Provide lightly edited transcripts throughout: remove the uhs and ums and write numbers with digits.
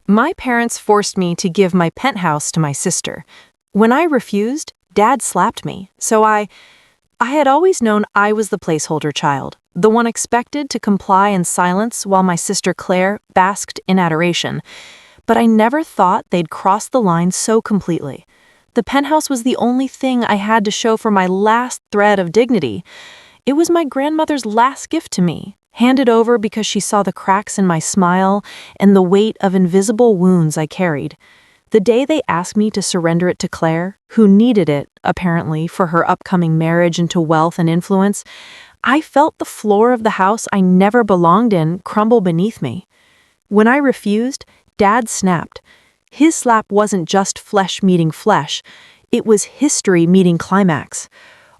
My parents forced me to give my penthouse to my sister. When I refused, Dad slapped me, so I had always known I was the placeholder child, the one expected to comply in silence while my sister Claire basked in adoration. But I never thought they'd cross the line so completely. The penthouse was the only thing I had to show for my last thread of dignity. It was my grandmother's last gift to me, handed over because she saw the cracks in my smile and the weight of invisible wounds I carried. The day they asked me to surrender it to Claire, who needed it, apparently, for her upcoming marriage into wealth and influence, I felt the floor of the house I never belonged in crumble beneath me. When I refused, Dad snapped. His slap wasn't just flesh meeting flesh, it was history meeting climax.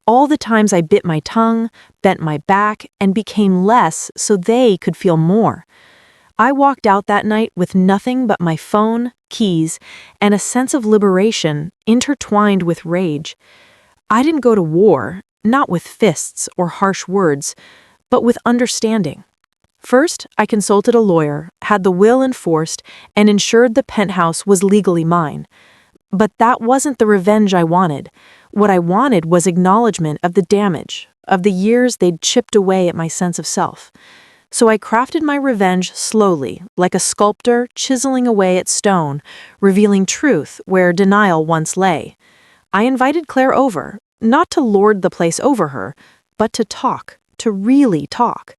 All the times I bit my tongue, bent my back, and became less so they could feel more. I walked out that night with nothing but my phone, keys, and a sense of liberation intertwined with rage. I didn't go to war, not with fists or harsh words, but with understanding. First, I consulted a lawyer, had the will enforced, and ensured the penthouse was legally mine. But that wasn't the revenge I wanted. What I wanted was acknowledgement of the damage, of the years they'd chipped away at my sense of self. So I crafted my revenge slowly, like a sculptor chiseling away at stone, revealing truth where denial once lay. I invited Claire over, not to lord the place over her, but to talk, to really talk.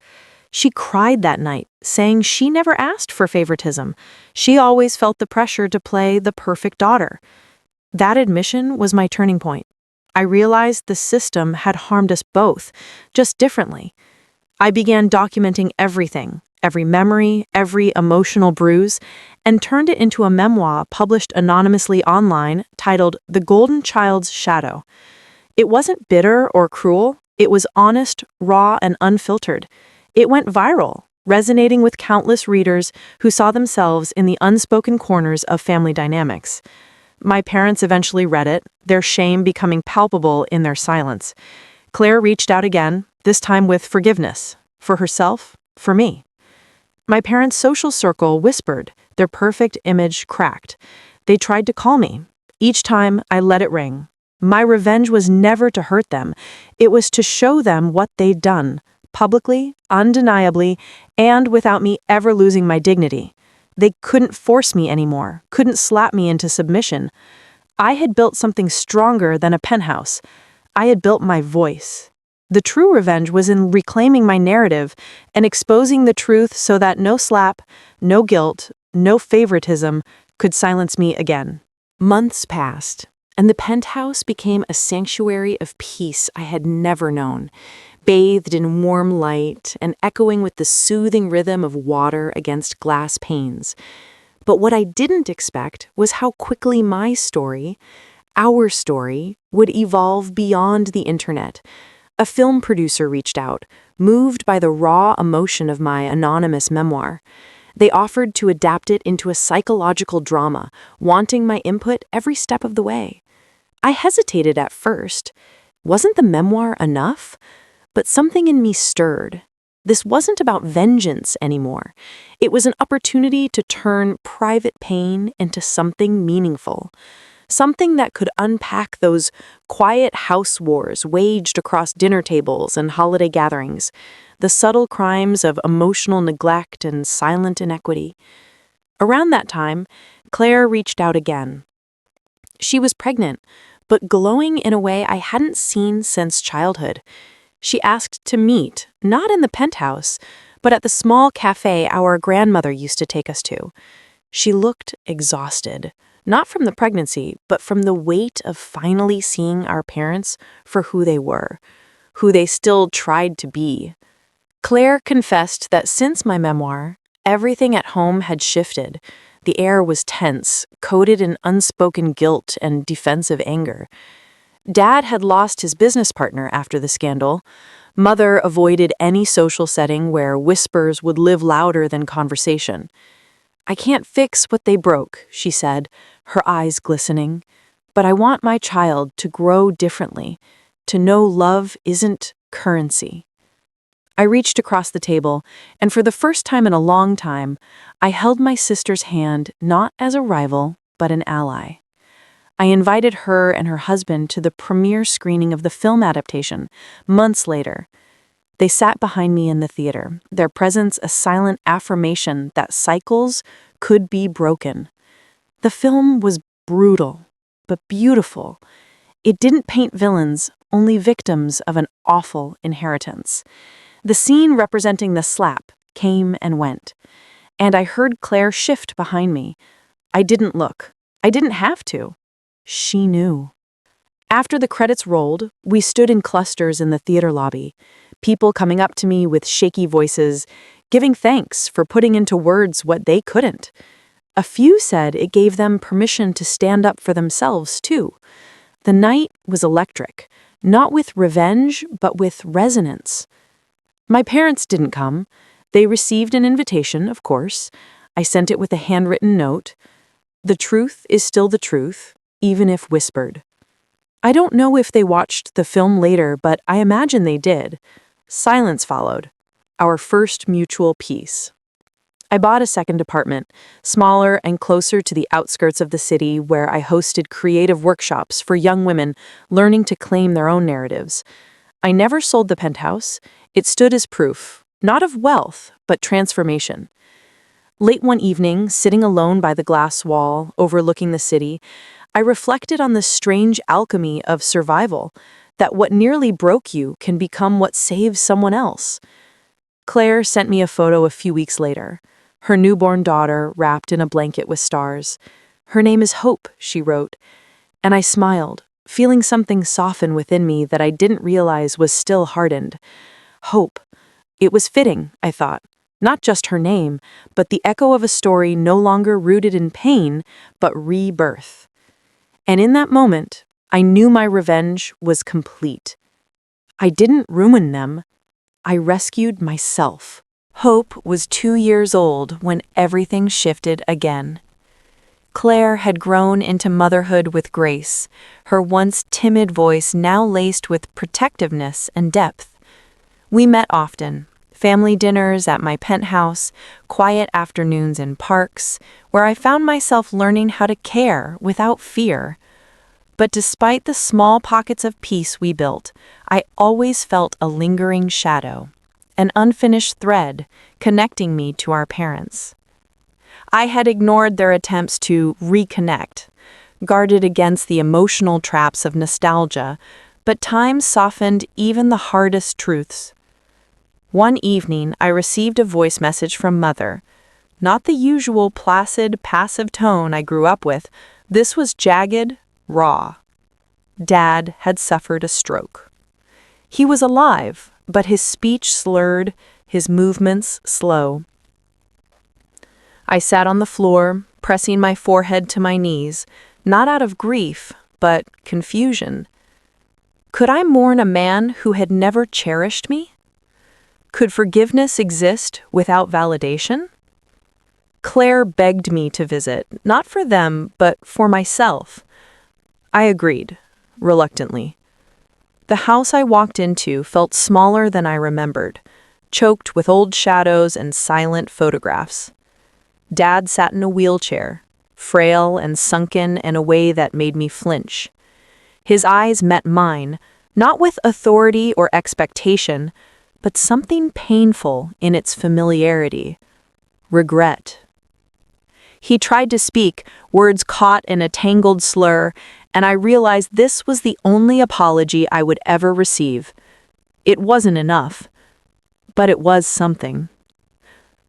She cried that night, saying she never asked for favoritism. She always felt the pressure to play the perfect daughter. That admission was my turning point. I realized the system had harmed us both, just differently. I began documenting everything, every memory, every emotional bruise, and turned it into a memoir published anonymously online titled The Golden Child's Shadow. It wasn't bitter or cruel, it was honest, raw, and unfiltered. It went viral, resonating with countless readers who saw themselves in the unspoken corners of family dynamics. My parents eventually read it, their shame becoming palpable in their silence. Claire reached out again, this time with forgiveness, for herself, for me. My parents' social circle whispered, their perfect image cracked. They tried to call me. Each time, I let it ring. My revenge was never to hurt them. It was to show them what they'd done, publicly, undeniably, and without me ever losing my dignity. They couldn't force me anymore, couldn't slap me into submission. I had built something stronger than a penthouse. I had built my voice. The true revenge was in reclaiming my narrative and exposing the truth so that no slap, no guilt, no favoritism could silence me again. Months passed, and the penthouse became a sanctuary of peace I had never known, bathed in warm light and echoing with the soothing rhythm of water against glass panes. But what I didn't expect was how quickly my story, our story, would evolve beyond the internet. A film producer reached out, moved by the raw emotion of my anonymous memoir. They offered to adapt it into a psychological drama, wanting my input every step of the way. I hesitated at first. Wasn't the memoir enough? But something in me stirred. This wasn't about vengeance anymore. It was an opportunity to turn private pain into something meaningful. Something that could unpack those quiet house wars waged across dinner tables and holiday gatherings, the subtle crimes of emotional neglect and silent inequity. Around that time, Claire reached out again. She was pregnant, but glowing in a way I hadn't seen since childhood. She asked to meet, not in the penthouse, but at the small cafe our grandmother used to take us to. She looked exhausted, not from the pregnancy, but from the weight of finally seeing our parents for who they were, who they still tried to be. Claire confessed that since my memoir, everything at home had shifted. The air was tense, coated in unspoken guilt and defensive anger. Dad had lost his business partner after the scandal. Mother avoided any social setting where whispers would live louder than conversation. "I can't fix what they broke," she said, her eyes glistening. "But I want my child to grow differently, to know love isn't currency." I reached across the table, and for the first time in a long time, I held my sister's hand not as a rival, but an ally. I invited her and her husband to the premiere screening of the film adaptation, months later. They sat behind me in the theater, their presence a silent affirmation that cycles could be broken. The film was brutal, but beautiful. It didn't paint villains, only victims of an awful inheritance. The scene representing the slap came and went, and I heard Claire shift behind me. I didn't look. I didn't have to. She knew. After the credits rolled, we stood in clusters in the theater lobby, people coming up to me with shaky voices, giving thanks for putting into words what they couldn't. A few said it gave them permission to stand up for themselves, too. The night was electric, not with revenge, but with resonance. My parents didn't come. They received an invitation, of course. I sent it with a handwritten note. The truth is still the truth, even if whispered. I don't know if they watched the film later, but I imagine they did. Silence followed. Our first mutual peace. I bought a second apartment, smaller and closer to the outskirts of the city, where I hosted creative workshops for young women learning to claim their own narratives. I never sold the penthouse. It stood as proof, not of wealth, but transformation. Late one evening, sitting alone by the glass wall overlooking the city, I reflected on the strange alchemy of survival, that what nearly broke you can become what saves someone else. Claire sent me a photo a few weeks later, her newborn daughter wrapped in a blanket with stars. Her name is Hope, she wrote, and I smiled, feeling something soften within me that I didn't realize was still hardened. Hope. It was fitting, I thought. Not just her name, but the echo of a story no longer rooted in pain, but rebirth. And in that moment, I knew my revenge was complete. I didn't ruin them. I rescued myself. Hope was 2 years old when everything shifted again. Claire had grown into motherhood with grace, her once timid voice now laced with protectiveness and depth. We met often, family dinners at my penthouse, quiet afternoons in parks, where I found myself learning how to care without fear. But despite the small pockets of peace we built, I always felt a lingering shadow, an unfinished thread connecting me to our parents. I had ignored their attempts to reconnect, guarded against the emotional traps of nostalgia, but time softened even the hardest truths. One evening, I received a voice message from Mother. Not the usual placid, passive tone I grew up with. This was jagged, raw. Dad had suffered a stroke. He was alive, but his speech slurred, his movements slow. I sat on the floor, pressing my forehead to my knees, not out of grief, but confusion. Could I mourn a man who had never cherished me? Could forgiveness exist without validation? Claire begged me to visit, not for them, but for myself. I agreed, reluctantly. The house I walked into felt smaller than I remembered, choked with old shadows and silent photographs. Dad sat in a wheelchair, frail and sunken in a way that made me flinch. His eyes met mine, not with authority or expectation, but something painful in its familiarity. Regret. He tried to speak, words caught in a tangled slur, and I realized this was the only apology I would ever receive. It wasn't enough, but it was something.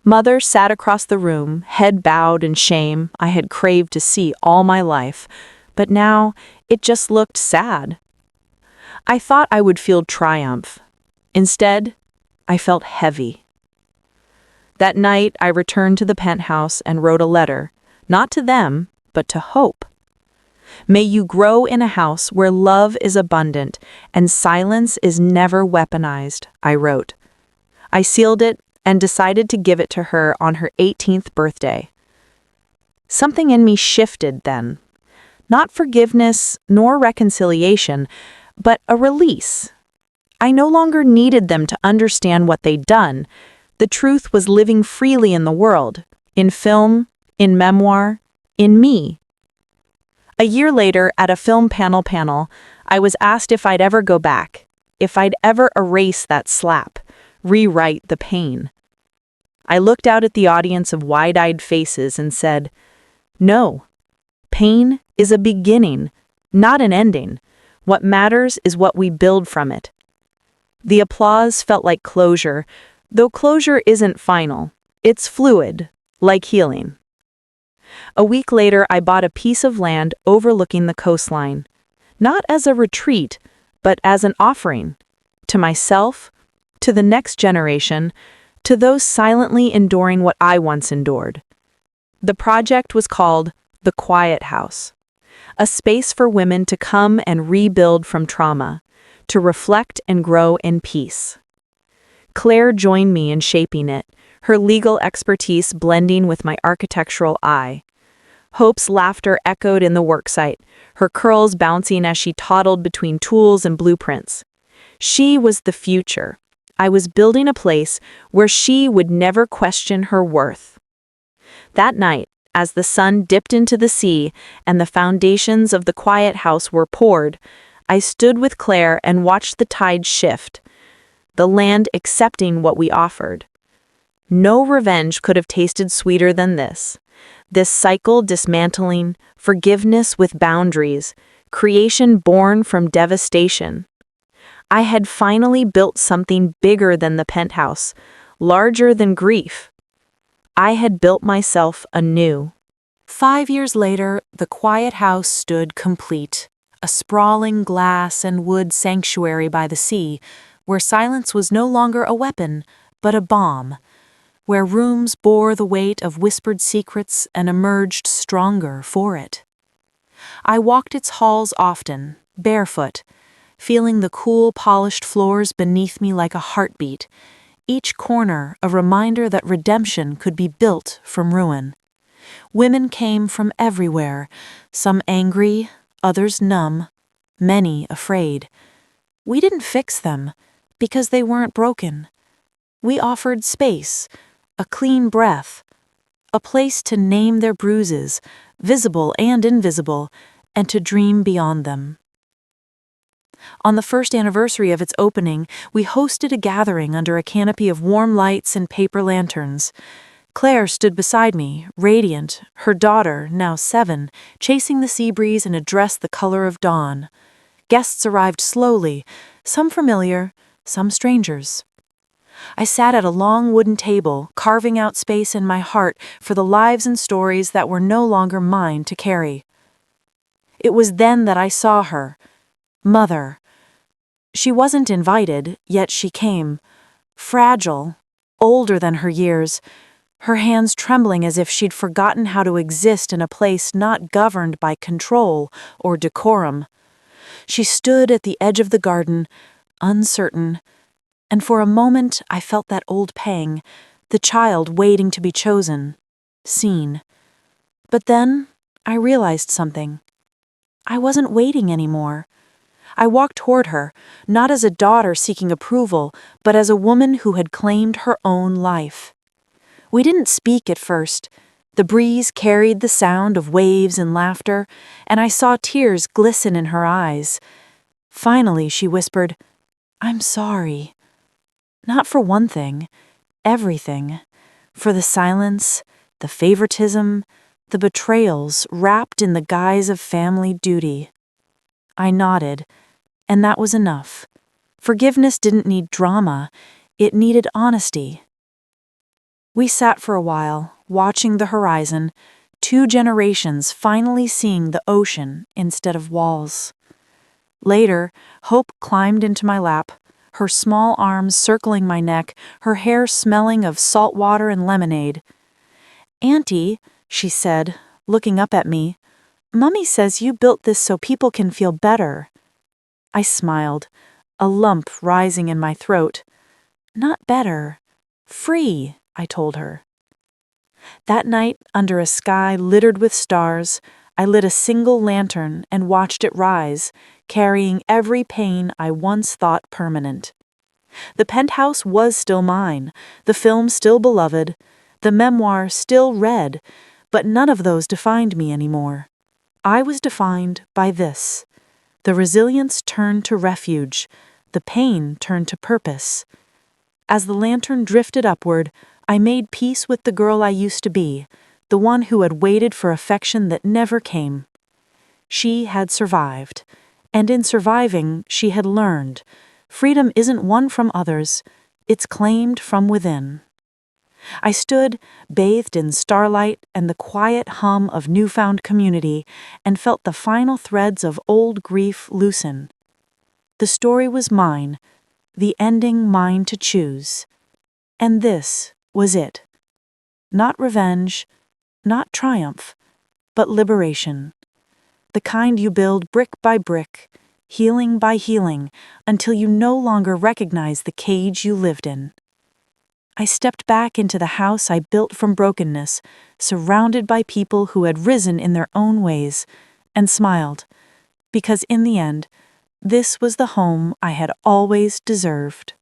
Mother sat across the room, head bowed in shame I had craved to see all my life, but now it just looked sad. I thought I would feel triumph. Instead, I felt heavy. That night, I returned to the penthouse and wrote a letter, not to them, but to Hope. May you grow in a house where love is abundant and silence is never weaponized, I wrote. I sealed it and decided to give it to her on her 18th birthday. Something in me shifted then. Not forgiveness nor reconciliation, but a release. I no longer needed them to understand what they'd done. The truth was living freely in the world, in film, in memoir, in me. A year later, at a film panel, I was asked if I'd ever go back, if I'd ever erase that slap, rewrite the pain. I looked out at the audience of wide-eyed faces and said, "No, pain is a beginning, not an ending. What matters is what we build from it." The applause felt like closure, though closure isn't final. It's fluid, like healing. A week later, I bought a piece of land overlooking the coastline, not as a retreat, but as an offering, to myself, to the next generation, to those silently enduring what I once endured. The project was called The Quiet House, a space for women to come and rebuild from trauma, to reflect and grow in peace. Claire joined me in shaping it, her legal expertise blending with my architectural eye. Hope's laughter echoed in the worksite, her curls bouncing as she toddled between tools and blueprints. She was the future. I was building a place where she would never question her worth. That night, as the sun dipped into the sea and the foundations of the quiet house were poured, I stood with Claire and watched the tide shift, the land accepting what we offered. No revenge could have tasted sweeter than this. This cycle dismantling, forgiveness with boundaries, creation born from devastation. I had finally built something bigger than the penthouse, larger than grief. I had built myself anew. 5 years later, the quiet house stood complete, a sprawling glass and wood sanctuary by the sea, where silence was no longer a weapon, but a balm, where rooms bore the weight of whispered secrets and emerged stronger for it. I walked its halls often, barefoot, feeling the cool, polished floors beneath me like a heartbeat, each corner a reminder that redemption could be built from ruin. Women came from everywhere, some angry, others numb, many afraid. We didn't fix them, because they weren't broken. We offered space, a clean breath, a place to name their bruises, visible and invisible, and to dream beyond them. On the first anniversary of its opening, we hosted a gathering under a canopy of warm lights and paper lanterns. Claire stood beside me, radiant, her daughter, now 7, chasing the sea breeze in a dress the color of dawn. Guests arrived slowly, some familiar, some strangers. I sat at a long wooden table, carving out space in my heart for the lives and stories that were no longer mine to carry. It was then that I saw her, Mother. She wasn't invited, yet she came, fragile, older than her years, her hands trembling as if she'd forgotten how to exist in a place not governed by control or decorum. She stood at the edge of the garden, uncertain, and for a moment I felt that old pang, the child waiting to be chosen, seen. But then I realized something. I wasn't waiting anymore. I walked toward her, not as a daughter seeking approval, but as a woman who had claimed her own life. We didn't speak at first. The breeze carried the sound of waves and laughter, and I saw tears glisten in her eyes. Finally, she whispered, "I'm sorry. Not for one thing, everything. For the silence, the favoritism, the betrayals wrapped in the guise of family duty." I nodded, and that was enough. Forgiveness didn't need drama, it needed honesty. We sat for a while, watching the horizon, 2 generations finally seeing the ocean instead of walls. Later, Hope climbed into my lap, her small arms circling my neck, her hair smelling of salt water and lemonade. "Auntie," she said, looking up at me, "Mummy says you built this so people can feel better." I smiled, a lump rising in my throat. "Not better, free," I told her. That night, under a sky littered with stars, I lit a single lantern and watched it rise, carrying every pain I once thought permanent. The penthouse was still mine, the film still beloved, the memoir still read, but none of those defined me anymore. I was defined by this. The resilience turned to refuge, the pain turned to purpose. As the lantern drifted upward, I made peace with the girl I used to be, the one who had waited for affection that never came. She had survived, and in surviving, she had learned. Freedom isn't won from others, it's claimed from within. I stood, bathed in starlight and the quiet hum of newfound community, and felt the final threads of old grief loosen. The story was mine, the ending mine to choose. And this was it. Not revenge, not triumph, but liberation. The kind you build brick by brick, healing by healing, until you no longer recognize the cage you lived in. I stepped back into the house I built from brokenness, surrounded by people who had risen in their own ways, and smiled, because in the end, this was the home I had always deserved.